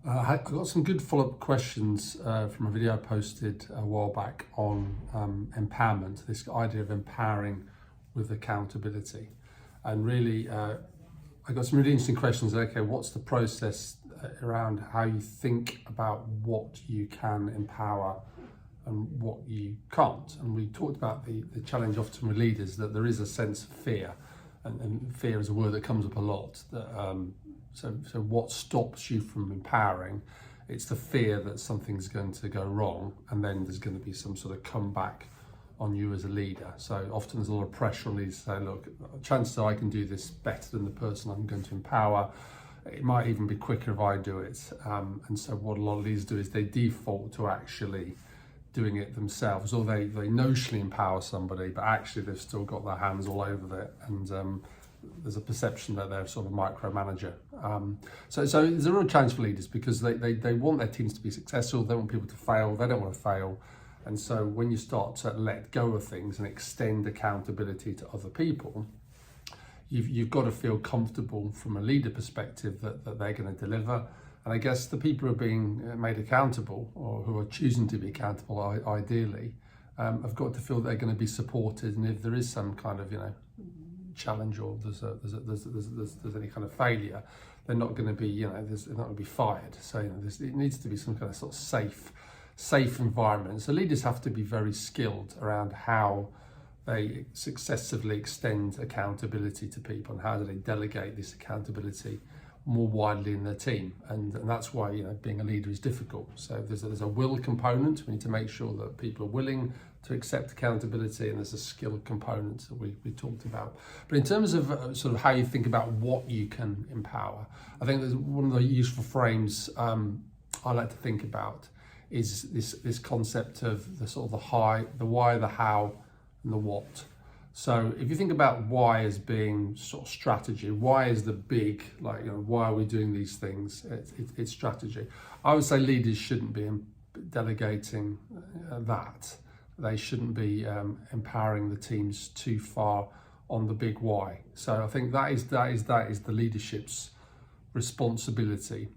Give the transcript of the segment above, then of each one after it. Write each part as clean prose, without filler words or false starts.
I got some good follow-up questions from a video I posted a while back on empowerment, this idea of empowering with accountability. And really, I got some really interesting questions. Okay, what's the process around how you think about what you can empower and what you can't? And we talked about the challenge often with leaders, that there is a sense of fear, and fear is a word that comes up a lot. So what stops you from empowering? It's the fear that something's going to go wrong, and then there's going to be some sort of comeback on you as a leader. So often there's a lot of pressure on leaders to say, look, chances are I can do this better than the person I'm going to empower. It might even be quicker if I do it. And so what a lot of leaders do is they default to actually doing it themselves, or they notionally empower somebody, but actually they've still got their hands all over it, and there's a perception that they're sort of a micromanager. So there's a real challenge for leaders, because they want their teams to be successful, they want people to fail, they don't want to fail. And so when you start to let go of things and extend accountability to other people, you've got to feel comfortable from a leader perspective that they're going to deliver. And I guess the people who are being made accountable, or who are choosing to be accountable ideally, have got to feel they're going to be supported. And if there is some kind of challenge, or there's any kind of failure, they're not going to be they're not going to be fired. So it needs to be some kind of sort of safe environment. So leaders have to be very skilled around how they successively extend accountability to people, and how do they delegate this accountability more widely in their team. And that's why being a leader is difficult. So there's a will component. We need to make sure that people are willing to accept accountability, and there's a skill component that we talked about. But in terms of sort of how you think about what you can empower, I think there's one of the useful frames I like to think about is this concept of the sort of the why, the how, and the what. So if you think about why as being sort of strategy, why is the big, why are we doing these things? It's strategy. I would say leaders shouldn't be delegating that. They shouldn't be empowering the teams too far on the big why. So I think that is the leadership's responsibility,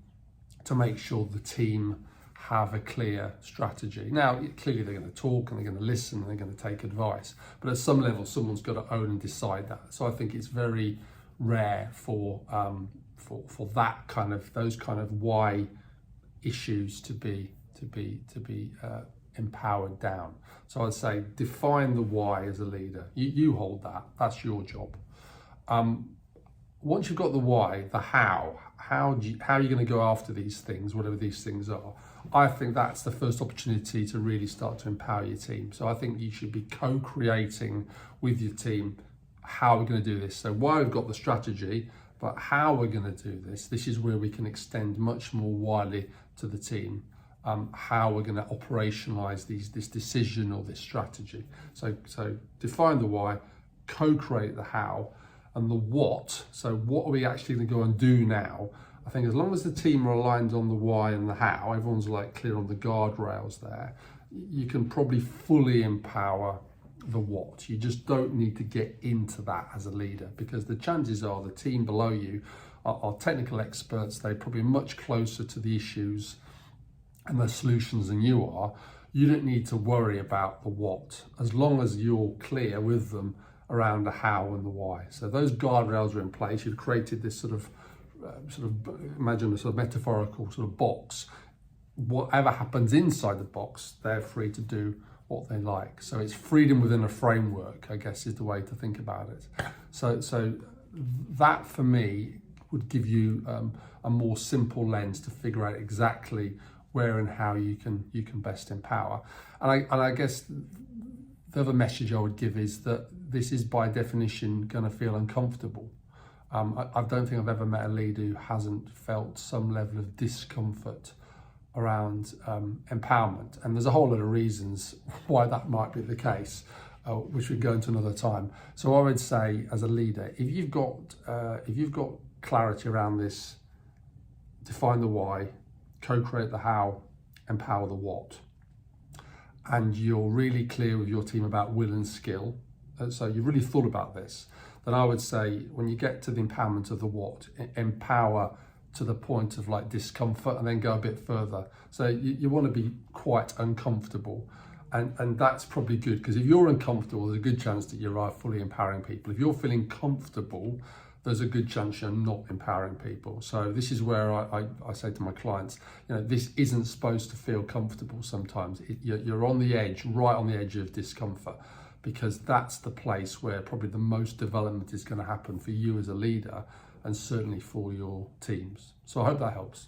to make sure the team have a clear strategy. Now, clearly they're going to talk, and they're going to listen, and they're going to take advice, but at some level someone's got to own and decide that. So I think it's very rare for that those kind of why issues to be empowered down. So I'd say define the why as a leader. You hold that. That's your job. Once you've got the why, the how are you going to go after these things, whatever these things are? I think that's the first opportunity to really start to empower your team. So I think you should be co-creating with your team how we're going to do this. So why we've got the strategy, but how we're going to do this. This is where we can extend much more widely to the team. How we're going to operationalize this decision or this strategy. So define the why, co-create the how, and the what. So what are we actually going to go and do now? I think as long as the team are aligned on the why and the how, everyone's clear on the guardrails there, you can probably fully empower the what. You just don't need to get into that as a leader, because the chances are the team below you are technical experts. They're probably much closer to the issues and the solutions than you are. You don't need to worry about the what, as long as you're clear with them around the how and the why. So those guardrails are in place. You've created this sort of imagine a sort of metaphorical sort of box. Whatever happens inside the box, they're free to do what they like. So it's freedom within a framework, I guess, is the way to think about it. So that for me would give you a more simple lens to figure out exactly where and how you can best empower. And I guess the other message I would give is that this is by definition going to feel uncomfortable. I don't think I've ever met a leader who hasn't felt some level of discomfort around empowerment. And there's a whole lot of reasons why that might be the case, which we can go into another time. So I would say, as a leader, if you've got clarity around this, define the why, co-create the how, empower the what, and you're really clear with your team about will and skill, so you've really thought about this, then I would say when you get to the empowerment of the what, empower to the point of like discomfort and then go a bit further. So you want to be quite uncomfortable. And that's probably good, because if you're uncomfortable, there's a good chance that you are fully empowering people. If you're feeling comfortable, there's a good chance you're not empowering people. So this is where I say to my clients, this isn't supposed to feel comfortable sometimes. You're on the edge, right on the edge of discomfort, because that's the place where probably the most development is going to happen for you as a leader, and certainly for your teams. So I hope that helps.